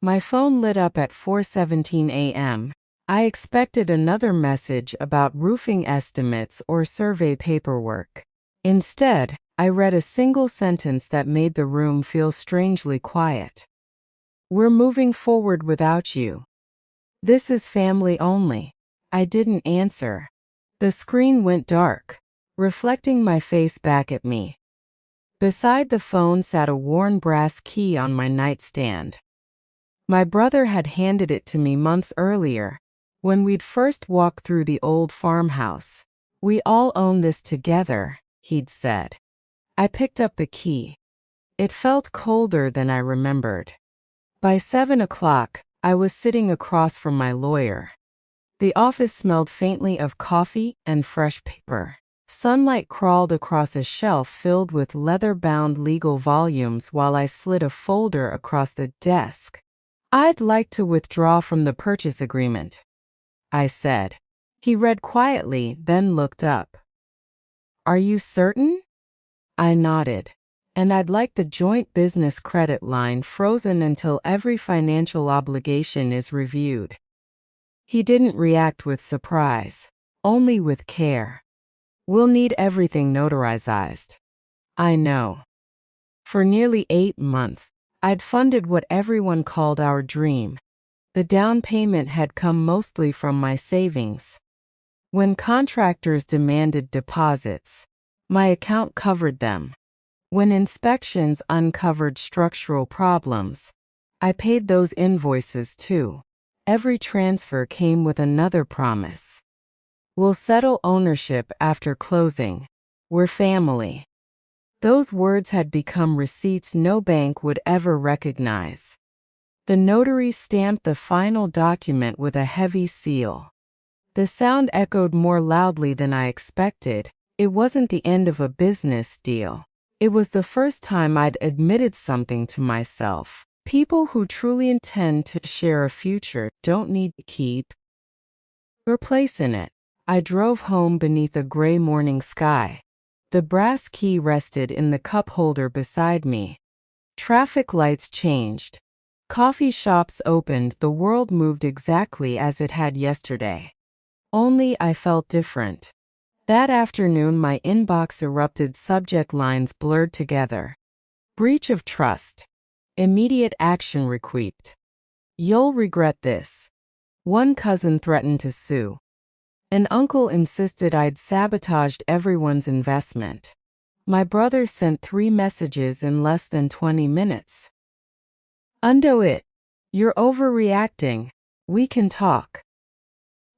My phone lit up at 4:17 a.m. I expected another message about roofing estimates or survey paperwork. Instead, I read a single sentence that made the room feel strangely quiet. "We're moving forward without you. This is family only." I didn't answer. The screen went dark, reflecting my face back at me. Beside the phone sat a worn brass key on my nightstand. My brother had handed it to me months earlier, when we'd first walked through the old farmhouse. "We all own this together," he'd said. I picked up the key. It felt colder than I remembered. By 7 o'clock, I was sitting across from my lawyer. The office smelled faintly of coffee and fresh paper. Sunlight crawled across a shelf filled with leather-bound legal volumes while I slid a folder across the desk. "I'd like to withdraw from the purchase agreement," I said. He read quietly, then looked up. "Are you certain?" I nodded. "And I'd like the joint business credit line frozen until every financial obligation is reviewed." He didn't react with surprise, only with care. "We'll need everything notarized." I know. For nearly 8 months, I'd funded what everyone called our dream. The down payment had come mostly from my savings. When contractors demanded deposits, my account covered them. When inspections uncovered structural problems, I paid those invoices too. Every transfer came with another promise. "We'll settle ownership after closing. We're family." Those words had become receipts no bank would ever recognize. The notary stamped the final document with a heavy seal. The sound echoed more loudly than I expected. It wasn't the end of a business deal. It was the first time I'd admitted something to myself. People who truly intend to share a future don't need to keep your place in it. I drove home beneath a gray morning sky. The brass key rested in the cup holder beside me. Traffic lights changed. Coffee shops opened. The world moved exactly as it had yesterday. Only I felt different. That afternoon, my inbox erupted. Subject lines blurred together. "Breach of trust. Immediate action required. You'll regret this." One cousin threatened to sue. An uncle insisted I'd sabotaged everyone's investment. My brother sent 3 messages in less than 20 minutes. "Undo it. You're overreacting. We can talk."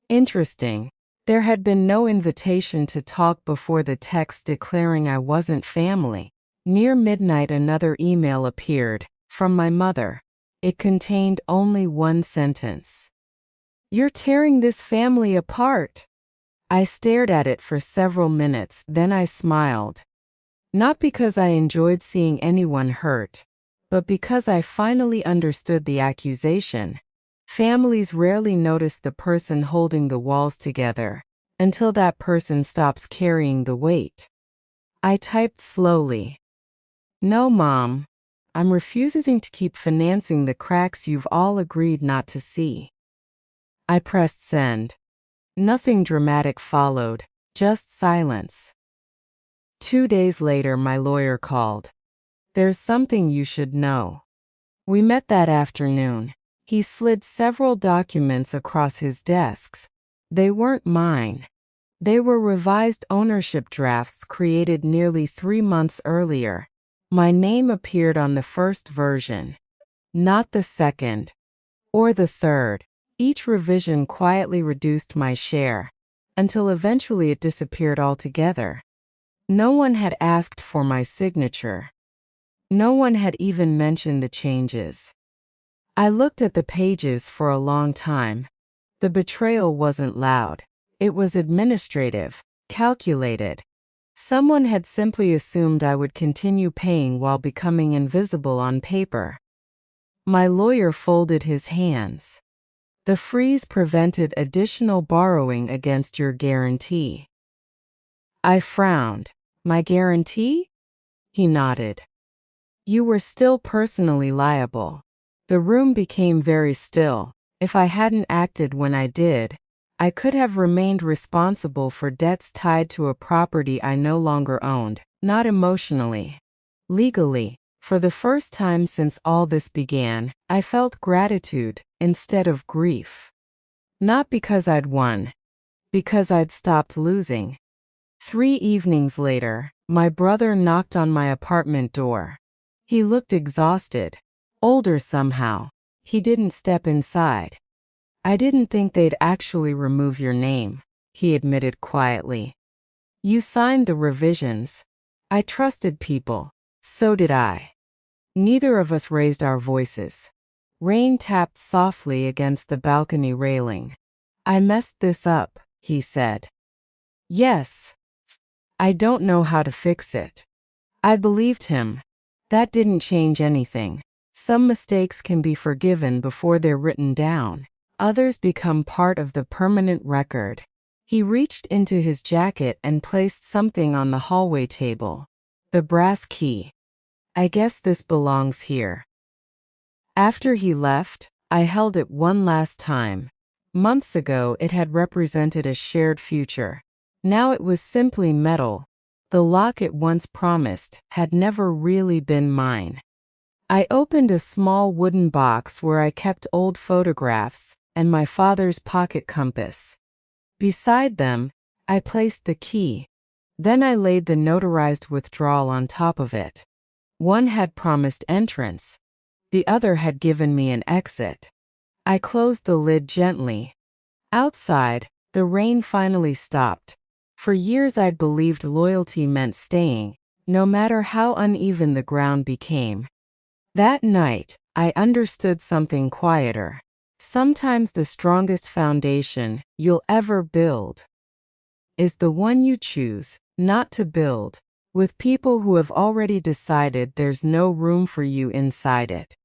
Interesting. There had been no invitation to talk before the text declaring I wasn't family. Near midnight, another email appeared, from my mother. It contained only one sentence. "You're tearing this family apart." I stared at it for several minutes, then I smiled. Not because I enjoyed seeing anyone hurt, but because I finally understood the accusation. Families rarely notice the person holding the walls together, until that person stops carrying the weight. I typed slowly. "No, Mom. I'm refusing to keep financing the cracks you've all agreed not to see." I pressed send. Nothing dramatic followed, just silence. 2 days later, my lawyer called. "There's something you should know." We met that afternoon. He slid several documents across his desks. They weren't mine. They were revised ownership drafts created nearly 3 months earlier. My name appeared on the first version, not the second or the third. Each revision quietly reduced my share, until eventually it disappeared altogether. No one had asked for my signature. No one had even mentioned the changes. I looked at the pages for a long time. The betrayal wasn't loud. It was administrative, calculated. Someone had simply assumed I would continue paying while becoming invisible on paper. My lawyer folded his hands. "The freeze prevented additional borrowing against your guarantee." I frowned. "My guarantee?" He nodded. "You were still personally liable. The room became very still. If I hadn't acted when I did, I could have remained responsible for debts tied to a property I no longer owned, not emotionally. Legally, for the first time since all this began, I felt gratitude instead of grief. Not because I'd won, because I'd stopped losing. 3 evenings later, my brother knocked on my apartment door. He looked exhausted, older somehow. He didn't step inside. I didn't think they'd actually remove your name, he admitted quietly. You signed the revisions. I trusted people. So did I. Neither of us raised our voices. Rain tapped softly against the balcony railing. I messed this up, he said. Yes. I don't know how to fix it. I believed him. That didn't change anything. Some mistakes can be forgiven before they're written down. Others become part of the permanent record. He reached into his jacket and placed something on the hallway table. The brass key. I guess this belongs here. After he left, I held it one last time. Months ago, it had represented a shared future. Now it was simply metal. The lock it once promised had never really been mine. I opened a small wooden box where I kept old photographs and my father's pocket compass. Beside them, I placed the key. Then I laid the notarized withdrawal on top of it. One had promised entrance. The other had given me an exit. I closed the lid gently. Outside, the rain finally stopped. For years I'd believed loyalty meant staying, no matter how uneven the ground became. That night, I understood something quieter. Sometimes the strongest foundation you'll ever build is the one you choose not to build, with people who have already decided there's no room for you inside it.